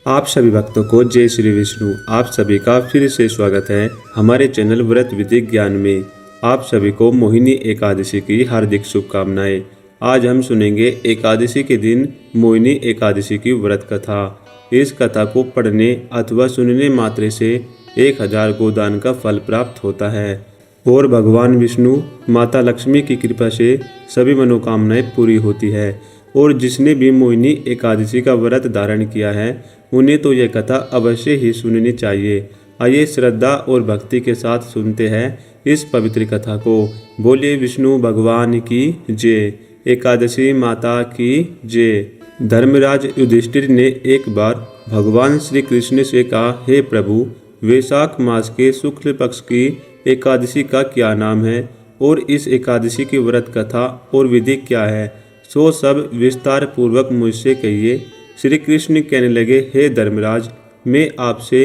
आप सभी भक्तों को जय श्री विष्णु। आप सभी का फिर से स्वागत है हमारे चैनल व्रत विधि ज्ञान में। आप सभी को मोहिनी एकादशी की हार्दिक शुभकामनाएं। आज हम सुनेंगे एकादशी के दिन मोहिनी एकादशी की व्रत कथा। इस कथा को पढ़ने अथवा सुनने मात्र से 1000 गोदान का फल प्राप्त होता है और भगवान विष्णु माता लक्ष्मी की कृपा से सभी मनोकामनाएं पूरी होती है। और जिसने भी मोहिनी एकादशी का व्रत धारण किया है उन्हें तो यह कथा अवश्य ही सुननी चाहिए। आइए श्रद्धा और भक्ति के साथ सुनते हैं इस पवित्र कथा को। बोलिए विष्णु भगवान की जय। एकादशी माता की जय। धर्मराज युधिष्ठिर ने एक बार भगवान श्री कृष्ण से कहा, हे प्रभु, वैशाख मास के शुक्ल पक्ष की एकादशी का क्या नाम है और इस एकादशी की व्रत कथा और विधि क्या है, सो सब विस्तार पूर्वक मुझसे कहिए। श्री कृष्ण कहने लगे, हे धर्मराज, मैं आपसे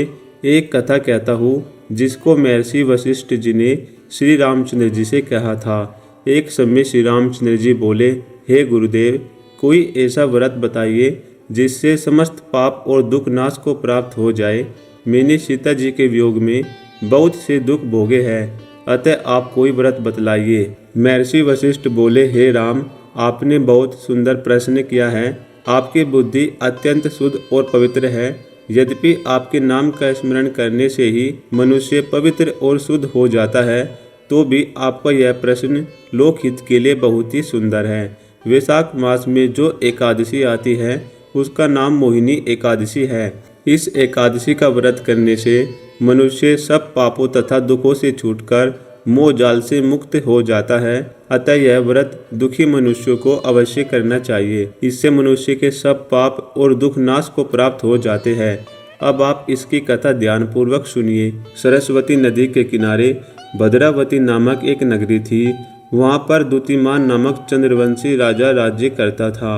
एक कथा कहता हूँ जिसको महर्षि वशिष्ठ जी ने श्री रामचंद्र जी से कहा था। एक समय श्री रामचंद्र जी बोले, हे गुरुदेव, कोई ऐसा व्रत बताइए जिससे समस्त पाप और दुख नाश को प्राप्त हो जाए। मैंने सीता जी के वियोग में बहुत से दुख भोगे हैं, अतः आप कोई व्रत बतलाइए। महर्षि वशिष्ठ बोले, हे राम, आपने बहुत सुंदर प्रश्न किया है। आपकी बुद्धि अत्यंत शुद्ध और पवित्र है। यद्यपि आपके नाम का स्मरण करने से ही मनुष्य पवित्र और शुद्ध हो जाता है, तो भी आपका यह प्रश्न लोकहित के लिए बहुत ही सुंदर है। वैशाख मास में जो एकादशी आती है उसका नाम मोहिनी एकादशी है। इस एकादशी का व्रत करने से मनुष्य सब पापों तथा दुखों से छूटकर मोह जाल से मुक्त हो जाता है। अतः यह व्रत दुखी मनुष्यों को अवश्य करना चाहिए। इससे मनुष्य के सब पाप और दुख नाश को प्राप्त हो जाते हैं। अब आप इसकी कथा ध्यान पूर्वक सुनिए। सरस्वती नदी के किनारे भद्रावती नामक एक नगरी थी। वहाँ पर द्युतिमान नामक चंद्रवंशी राजा राज्य करता था।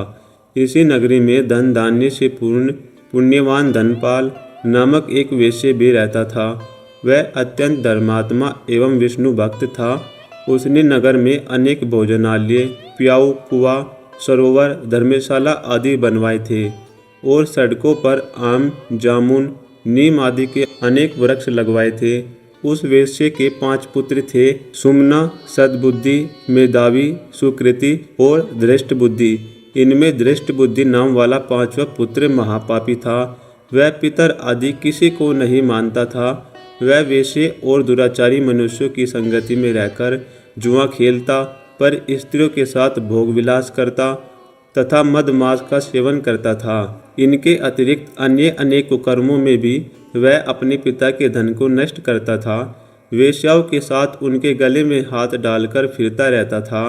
इसी नगरी में धन धान्य से पूर्ण पुण्यवान धनपाल नामक एक वेश्य भी रहता था। वह अत्यंत धर्मात्मा एवं विष्णु भक्त था। उसने नगर में अनेक भोजनालय, प्याऊ, कुआं, सरोवर, धर्मशाला आदि बनवाए थे और सड़कों पर आम, जामुन, नीम आदि के अनेक वृक्ष लगवाए थे। उस वेश्य के 5 पुत्र थे, सुमना, सद्बुद्धि, मेधावी, सुकृति और दृष्ट बुद्धि। इनमें दृष्ट बुद्धि नाम वाला 5वां पुत्र महापापी था। वह पितर आदि किसी को नहीं मानता था। वह वेश्य और दुराचारी मनुष्यों की संगति में रहकर जुआ खेलता, पर स्त्रियों के साथ भोग विलास करता तथा मद मांस का सेवन करता था। इनके अतिरिक्त अन्य अनेक कुकर्मों में भी वह अपने पिता के धन को नष्ट करता था। वेश्याओं के साथ उनके गले में हाथ डालकर फिरता रहता था।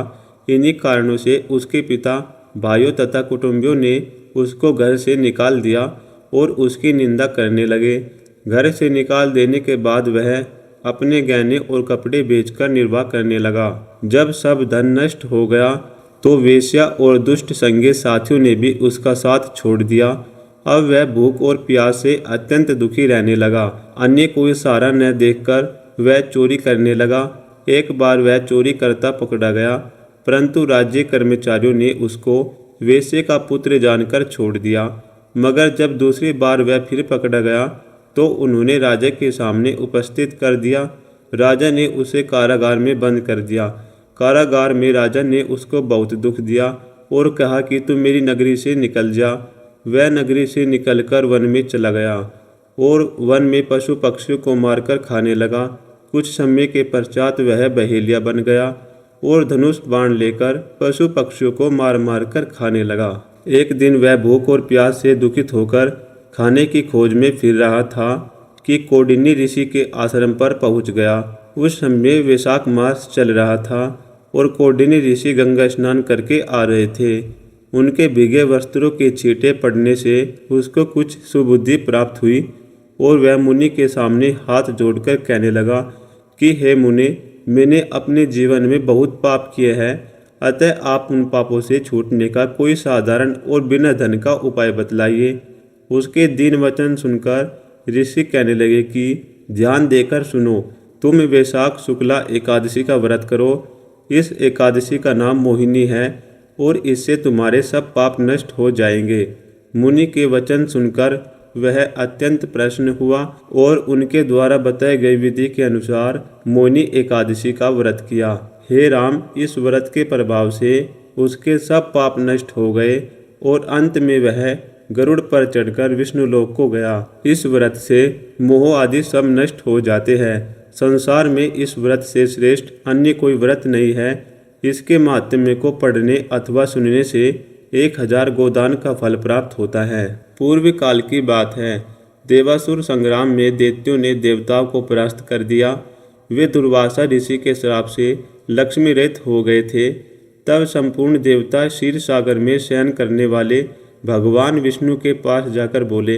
इन्हीं कारणों से उसके पिता, भाइयों तथा कुटुंबियों ने उसको घर से निकाल दिया और उसकी निंदा करने लगे। घर से निकाल देने के बाद वह अपने गहने और कपड़े बेचकर निर्वाह करने लगा। जब सब धन नष्ट हो गया तो वेश्या और दुष्ट संगी साथियों ने भी उसका साथ छोड़ दिया। अब वह भूख और प्यास से अत्यंत दुखी रहने लगा। अन्य कोई सहारा न देखकर वह चोरी करने लगा। एक बार वह चोरी करता पकड़ा गया, परंतु राज्य कर्मचारियों ने उसको वेश्या का पुत्र जानकर छोड़ दिया। मगर जब दूसरी बार वह फिर पकड़ा गया तो उन्होंने राजा के सामने उपस्थित कर दिया। राजा ने उसे कारागार में बंद कर दिया। कारागार में राजा ने उसको बहुत दुख दिया और कहा कि तुम मेरी नगरी से निकल जा। वह नगरी से निकलकर वन में चला गया और वन में पशु पक्षियों को मारकर खाने लगा। कुछ समय के पश्चात वह बहेलिया बन गया और धनुष बाण लेकर पशु पक्षियों को मार मार कर खाने लगा। एक दिन वह भूख और प्यास से दुखित होकर खाने की खोज में फिर रहा था कि कौंडिन्य ऋषि के आश्रम पर पहुंच गया। उस समय वैशाख मास चल रहा था और कौंडिन्य ऋषि गंगा स्नान करके आ रहे थे। उनके भीगे वस्त्रों के छींटे पड़ने से उसको कुछ सुबुद्धि प्राप्त हुई और वह मुनि के सामने हाथ जोड़कर कहने लगा कि हे मुनि, मैंने अपने जीवन में बहुत पाप किए हैं, अतः आप उन पापों से छूटने का कोई साधारण और बिना धन का उपाय बतलाइए। उसके दीन वचन सुनकर ऋषि कहने लगे कि ध्यान देकर सुनो, तुम वैशाख शुक्ला एकादशी का व्रत करो। इस एकादशी का नाम मोहिनी है और इससे तुम्हारे सब पाप नष्ट हो जाएंगे। मुनि के वचन सुनकर वह अत्यंत प्रसन्न हुआ और उनके द्वारा बताई गई विधि के अनुसार मोहिनी एकादशी का व्रत किया। हे राम, इस व्रत के प्रभाव से उसके सब पाप नष्ट हो गए और अंत में वह गरुड़ पर चढ़कर विष्णुलोक को गया। इस व्रत से मोह आदि सब नष्ट हो जाते हैं। संसार में इस व्रत से श्रेष्ठ अन्य कोई व्रत नहीं है। इसके महात्म्य को पढ़ने अथवा सुनने से 1000 गोदान का फल प्राप्त होता है। पूर्व काल की बात है। देवासुर संग्राम में दैत्यों ने देवताओं को परास्त कर दिया। वे दुर्वासा ऋषि के श्राप से लक्ष्मी रहित हो गए थे। तब संपूर्ण देवता क्षीर सागर में शयन करने वाले भगवान विष्णु के पास जाकर बोले,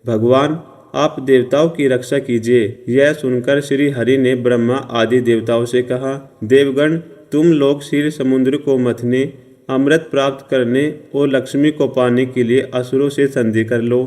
भगवान, आप देवताओं की रक्षा कीजिए। यह सुनकर श्री हरि ने ब्रह्मा आदि देवताओं से कहा, देवगण, तुम लोग क्षीर समुद्र को मथने, अमृत प्राप्त करने और लक्ष्मी को पाने के लिए असुरों से संधि कर लो।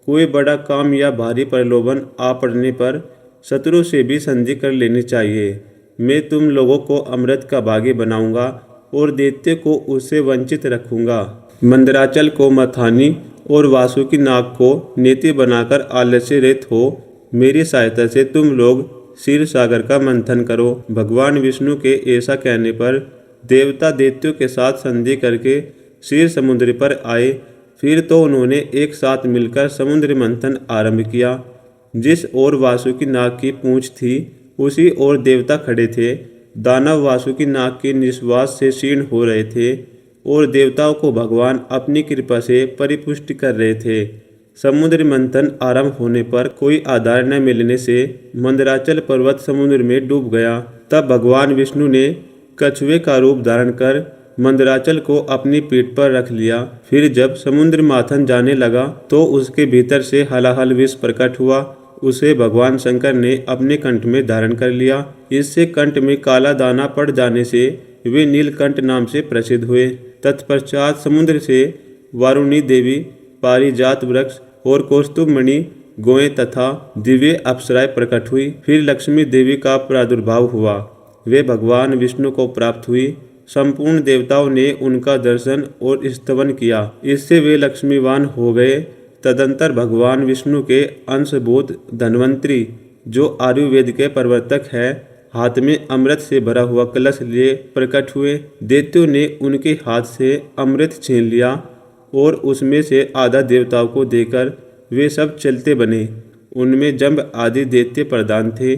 कोई बड़ा काम या भारी प्रलोभन आ पड़ने पर शत्रु से भी संधि कर लेनी चाहिए। मैं तुम लोगों को अमृत का भागी बनाऊंगा और दैत्य को उससे वंचित रखूंगा। मंदराचल को मथानी और वासुकी नाग को नेति बनाकर आलस्य रहित हो मेरी सहायता से तुम लोग क्षीर सागर का मंथन करो। भगवान विष्णु के ऐसा कहने पर देवता दैत्यों के साथ संधि करके क्षीर समुद्र पर आए। फिर तो उन्होंने एक साथ मिलकर समुद्र मंथन आरंभ किया। जिस ओर वासुकी नाग की पूंछ थी उसी ओर देवता खड़े थे। दानव वासुकी नाग के निश्वास से क्षीण हो रहे थे और देवताओं को भगवान अपनी कृपा से परिपुष्ट कर रहे थे। समुद्र मंथन आरंभ होने पर कोई आधार न मिलने से मंदराचल पर्वत समुद्र में डूब गया। तब भगवान विष्णु ने कछुए का रूप धारण कर मंदराचल को अपनी पीठ पर रख लिया। फिर जब समुद्र माथन जाने लगा तो उसके भीतर से हलाहल विष प्रकट हुआ। उसे भगवान शंकर ने अपने कंठ में धारण कर लिया। इससे कंठ में काला दाना पड़ जाने से वे नीलकंठ नाम से प्रसिद्ध हुए। तत्पश्चात समुद्र से वारुणी देवी, पारिजात वृक्ष और कौस्तुभमणि, गोएं तथा दिव्य अप्सराएं प्रकट हुई। फिर लक्ष्मी देवी का प्रादुर्भाव हुआ। वे भगवान विष्णु को प्राप्त हुई। संपूर्ण देवताओं ने उनका दर्शन और स्तवन किया। इससे वे लक्ष्मीवान हो गए। तदंतर भगवान विष्णु के अंशभूत धन्वंतरी, जो आयुर्वेद के प्रवर्तक है, हाथ में अमृत से भरा हुआ कलश लिए प्रकट हुए। दैत्यों ने उनके हाथ से अमृत छीन लिया और उसमें से आधा देवताओं को देकर वे सब चलते बने। उनमें जंब आदि दैत्य प्रधान थे।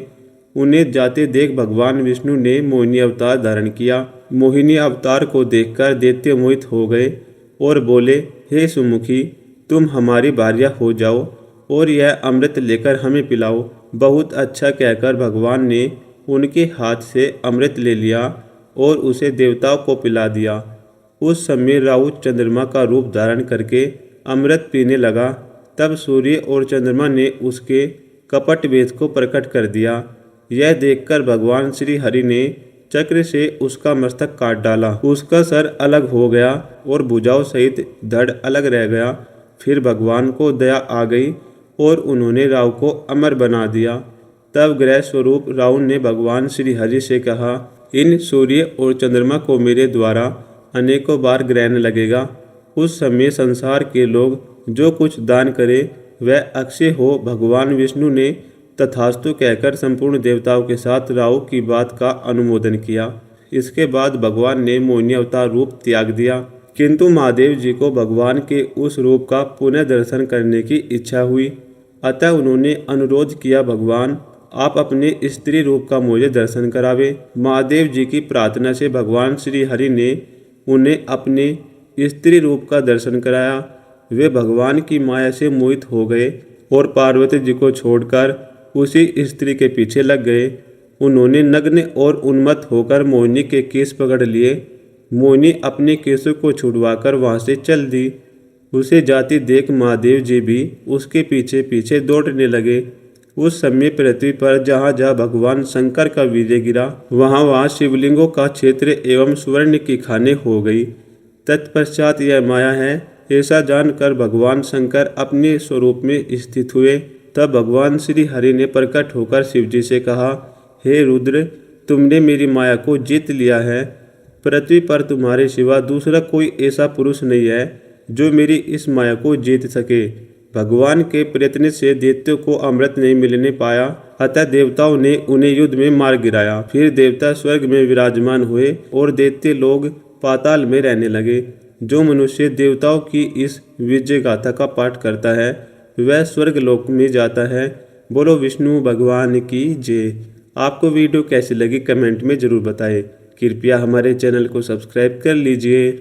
उन्हें जाते देख भगवान विष्णु ने मोहिनी अवतार धारण किया। मोहिनी अवतार को देखकर दैत्य मोहित हो गए और बोले, हे सुमुखी, तुम हमारी भार्या हो जाओ और यह अमृत लेकर हमें पिलाओ। बहुत अच्छा कहकर भगवान ने उनके हाथ से अमृत ले लिया और उसे देवताओं को पिला दिया। उस समय राहु चंद्रमा का रूप धारण करके अमृत पीने लगा। तब सूर्य और चंद्रमा ने उसके कपट वेद को प्रकट कर दिया। यह देखकर भगवान श्री हरि ने चक्र से उसका मस्तक काट डाला। उसका सर अलग हो गया और भुजाओं सहित धड़ अलग रह गया। फिर भगवान को दया आ गई और उन्होंने राहु को अमर बना दिया। तब ग्रह स्वरूप राहु ने भगवान श्री हरि से कहा, इन सूर्य और चंद्रमा को मेरे द्वारा अनेकों बार ग्रहण लगेगा। उस समय संसार के लोग जो कुछ दान करे वह अक्षय हो। भगवान विष्णु ने तथास्तु कहकर संपूर्ण देवताओं के साथ राहु की बात का अनुमोदन किया। इसके बाद भगवान ने मोहिनी अवतार रूप त्याग दिया। किंतु महादेव जी को भगवान के उस रूप का पुनः दर्शन करने की इच्छा हुई। अतः उन्होंने अनुरोध किया, भगवान, आप अपने स्त्री रूप का मुझे दर्शन करावे। महादेव जी की प्रार्थना से भगवान श्री हरि ने उन्हें अपने स्त्री रूप का दर्शन कराया। वे भगवान की माया से मोहित हो गए और पार्वती जी को छोड़कर उसी स्त्री के पीछे लग गए। उन्होंने नग्न और उन्मत्त होकर मोहिनी के केस पकड़ लिए। मोहिनी अपने केसों को छुड़वाकर वहां से चल दी। उसे जाती देख महादेव जी भी उसके पीछे पीछे दौड़ने लगे। उस समय पृथ्वी पर जहाँ जहाँ भगवान शंकर का विजय गिरा वहाँ शिवलिंगों का क्षेत्र एवं स्वर्ण की खाने हो गई। तत्पश्चात यह माया है ऐसा जानकर भगवान शंकर अपने स्वरूप में स्थित हुए। तब भगवान श्री हरि ने प्रकट होकर शिवजी से कहा, हे रुद्र, तुमने मेरी माया को जीत लिया है। पृथ्वी पर तुम्हारे सिवा दूसरा कोई ऐसा पुरुष नहीं है जो मेरी इस माया को जीत सके। भगवान के प्रयत्न से दैत्यों को अमृत नहीं मिलने पाया, अतः देवताओं ने उन्हें युद्ध में मार गिराया। फिर देवता स्वर्ग में विराजमान हुए और दैत्य लोग पाताल में रहने लगे। जो मनुष्य देवताओं की इस विजय गाथा का पाठ करता है वह स्वर्ग लोक में जाता है। बोलो विष्णु भगवान की जय। आपको वीडियो कैसी लगी कमेंट में ज़रूर बताएं। कृपया हमारे चैनल को सब्सक्राइब कर लीजिए।